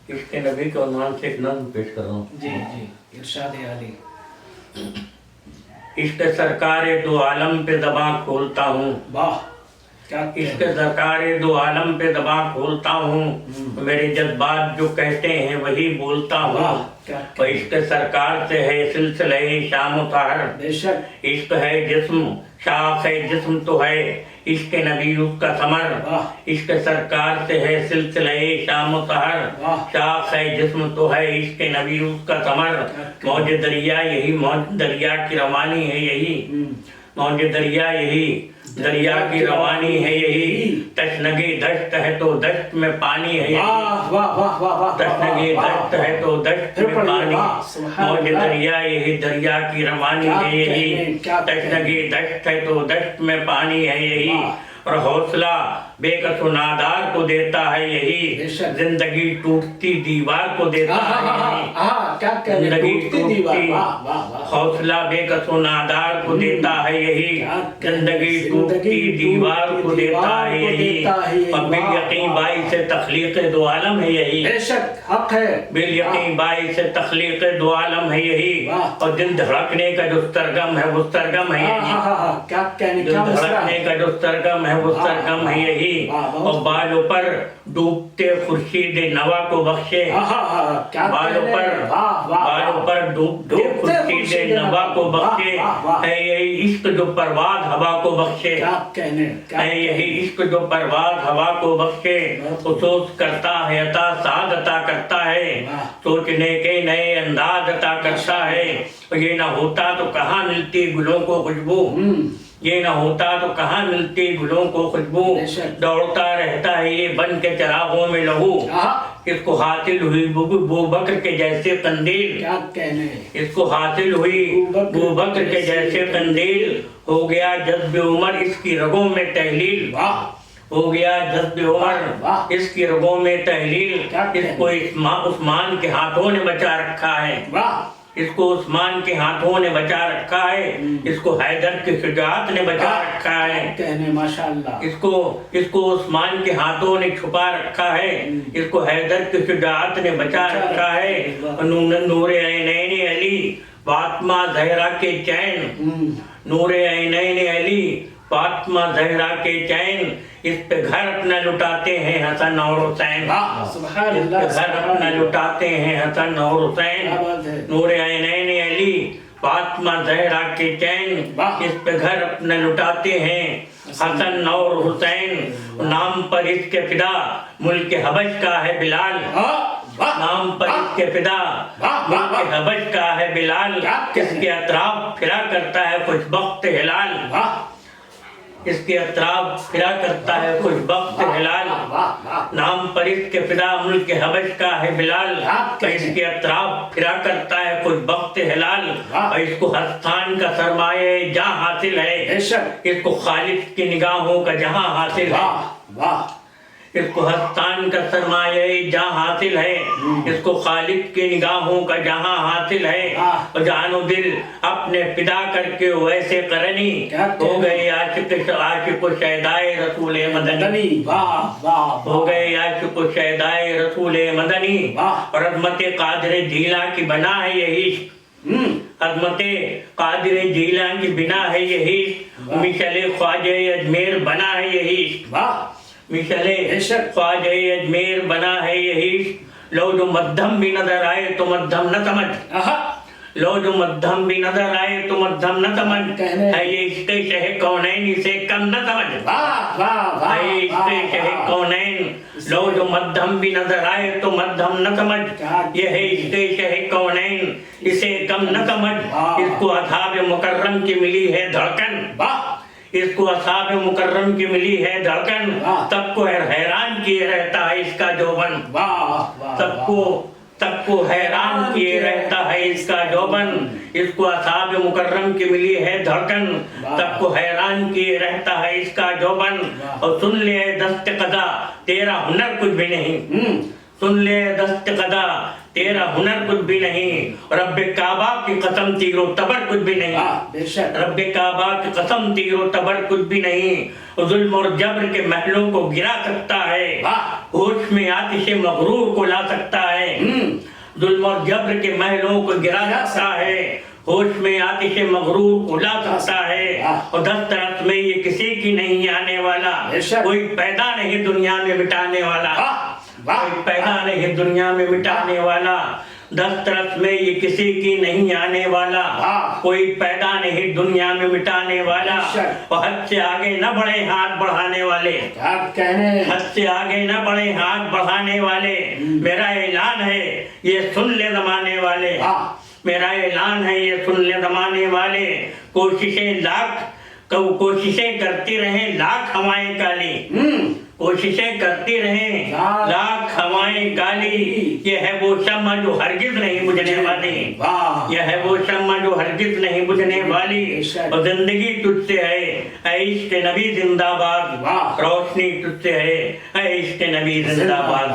عشق نبی کے عنوان سے ایک نظم پیش کر رہا ہوں. جی جی ارشاد عالی. عشق سرکار دو عالم پہ زباں کھولتا ہوں. واہ کیا عشق سرکار دو عالم پہ زباں کھولتا ہوں. میرے جذبات جو کہتے ہیں وہی بولتا ہوں. اور عشق سرکار سے ہے سلسلہ شام و سحر. بے شک عشق ہے جسم شاخ ہے جسم تو ہے عشق نبی اس کا ثمر. عشق سرکار سے ہے سلسلہ شام و سحر. شاخ ہے جسم تو ہے عشق نبی اس کا ثمر. موج دریا یہی موج دریا کی روانی ہے یہی. موج دریا یہی دریا کی روانی ہے یہی. تشنگی دشت ہے تو دشت میں پانی ہے یہی. تشنگی دشت ہے تو دشت میں پانی. موج دریا یہی دریا کی روانی ہے یہی. تشنگی دشت ہے تو دشت میں پانی ہے یہی. اور حوصلہ بے کس و نادار کو دیتا ہے یہی. زندگی ٹوٹتی دیوار کو دیتا ہے یہی. زندگی ٹوٹتی حوصلہ بے کس و نادار کو دیتا ہے یہی. زندگی ٹوٹتی دیوار کو دیتا ہے یہی. اور بالیقین باعث تخلیق دو عالم ہے یہی. بے شک حق ہے. بالیقین باعث تخلیق دو عالم ہے یہی. اور دل دھڑکنے کا جو سرگم ہے وہ سرگم ہے یہی. دل دھڑکنے کا جو سرگم ہے وہ سرگم ہے یہی. اور بالوں پر ڈوبتے خورشید نوا کو بخشے. بالوں پر ڈوبتے خورشید نوا کو بخشے. ہے یہی عشق جو پرواز ہوا کو بخشے. ہے یہی عشق جو پرواز ہوا کو بخشے. افسوس کرتا ہے عطا ساز عطا کرتا ہے. سوچنے کے نئے انداز عطا کرتا ہے. یہ نہ ہوتا تو کہاں ملتی گلوں کو خوشبو. یہ نہ ہوتا تو کہاں ملتی گلوں کو خوشبو. دوڑتا رہتا ہے یہ بن کے چراغوں میں لہو. اس کو حاصل ہوئی بو بکر کے جیسے قندیل. اس کو حاصل ہوئی بو بکر کے جیسے قندیل. ہو گیا جذب عمر اس کی رگوں میں تحلیل. ہو گیا جذب عمر اس کی رگوں میں تحلیل. اس کو عثمان کے ہاتھوں نے بچا رکھا ہے. اس کو عثمان کے ہاتھوں نے بچا رکھا ہے. اس کو حیدر کی شجاعت نے بچا رکھا ہے. اس کو عثمان کے ہاتھوں نے چھپا رکھا ہے. اس کو حیدر کی شجاعت نے بچا رکھا ہے. نور عینین علی فاطمہ زہرا کے چین. نور عینین علی فاطمہ زہرا کے چین. اس پہ گھر اپنا لٹاتے ہیں حسن اور حسین. اس پہ گھر اپنا لٹاتے ہیں حسن اور حسین. نور عینین علی فاطمہ زہرا کے چین. اس پہ گھر اپنا لٹاتے ہیں حسن اور حسین. نام پر اس کے فدا ملک حبش کا ہے بلال. نام پر اس کے فدا ملک حبش کا ہے بلال. اس کے اطراف پھرا کرتا ہے خوش بخت ہلال. اس کے اطراف پھرا کرتا ہے خوش بخت ہلال. نام پر اس کے فدا ملک حبش کا ہے بلال. اس کے اطراف پھرا کرتا ہے خوش بخت ہلال. اور اس کو ہستان کا سرمایہ جہاں حاصل ہے. اس کو خالق کی نگاہوں کا جہاں حاصل ہے. اس کو ہستان کا سرمایہ جہاں حاصل ہے. اس کو خالق کی نگاہوں کا جہاں حاصل ہے. اور جان و دل اپنے فدا کر کے ویسے قرنی ہو گئے عاشق و شیدائے رسول مدنی. ہو گئے عاشق و شیدائے رسول مدنی. اور عظمت قادر جیلاں کی بنا ہے یہی. عظمت قادر جیلاں کی بنا ہے یہی. مشعل خواجہ اجمیر بنا ہے یہی. مشعل خواجہ اجمیر بنا ہے یہی. لو جو مدھم بھی نظر آئے تو مدھم نہ سمجھ. لو جو مدھم بھی نظر آئے تو مدھم نہ سمجھ. ہے یہ عشق شہ کونین اسے کم نہ سمجھ. ہے یہ عشق شہ کونین. لو جو مدھم بھی نظر آئے تو مدھم نہ سمجھ. یہ ہے عشق شہ کونین اسے کم نہ سمجھ. اس کو اصحاب مکرم کی ملی ہے دھڑکن. اس کو اصحاب مکرم کی ملی ہے دھڑکن. سب کو حیران کیے رہتا ہے اس کا جوبن. سب کو حیران کیے رہتا ہے اس کا جوبن. اس کو اصحاب مکرم کی ملی ہے دھڑکن. سب کو حیران کیے رہتا ہے اس کا جوبن. اور سن لے دست قضا تیرا ہنر کچھ بھی نہیں. سن لے دست قضا تیرا ہنر کچھ بھی نہیں. رب کعبہ کی قسم تیر و تبر کچھ بھی نہیں. رب کعبہ کی قسم تیر و تبر کچھ بھی نہیں. ظلم اور جبر کے محلوں کو گرا سکتا ہے. ہوش میں آتش مغرور کو لا سکتا ہے. ظلم اور جبر کے محلوں کو گرا سکتا ہے، ہوش میں آتش مغرور کو لا سکتا ہے، اور دسترس میں یہ کسی کی نہیں آنے والا، کوئی پیدا نہیں دنیا میں مٹانے والا، کوئی پیدا نہیں دنیا میں مٹانے والا، دسترس میں یہ کسی کی نہیں آنے والا، کوئی پیدا نہیں دنیا میں مٹانے والا، اور حد سے آگے نہ بڑھے ہاتھ بڑھانے والے، حد سے آگے نہ بڑھے ہاتھ بڑھانے والے، میرا اعلان ہے یہ سن لے زمانے والے، میرا اعلان ہے یہ سن لے زمانے والے، کوششیں کرتی رہیں لاکھ ہوائیں کالی، کوششیں کرتی رہیں لاکھ ہوائیں کالی، یہ ہے وہ شمع جو ہرگز نہیں بجھنے والی، یہ ہے وہ شمع جو ہرگز نہیں بجھنے والی، اور زندگی تجھ سے ہے اے عشق نبی زندہ باد، روشنی تجھ سے ہے اے عشق نبی زندہ باد۔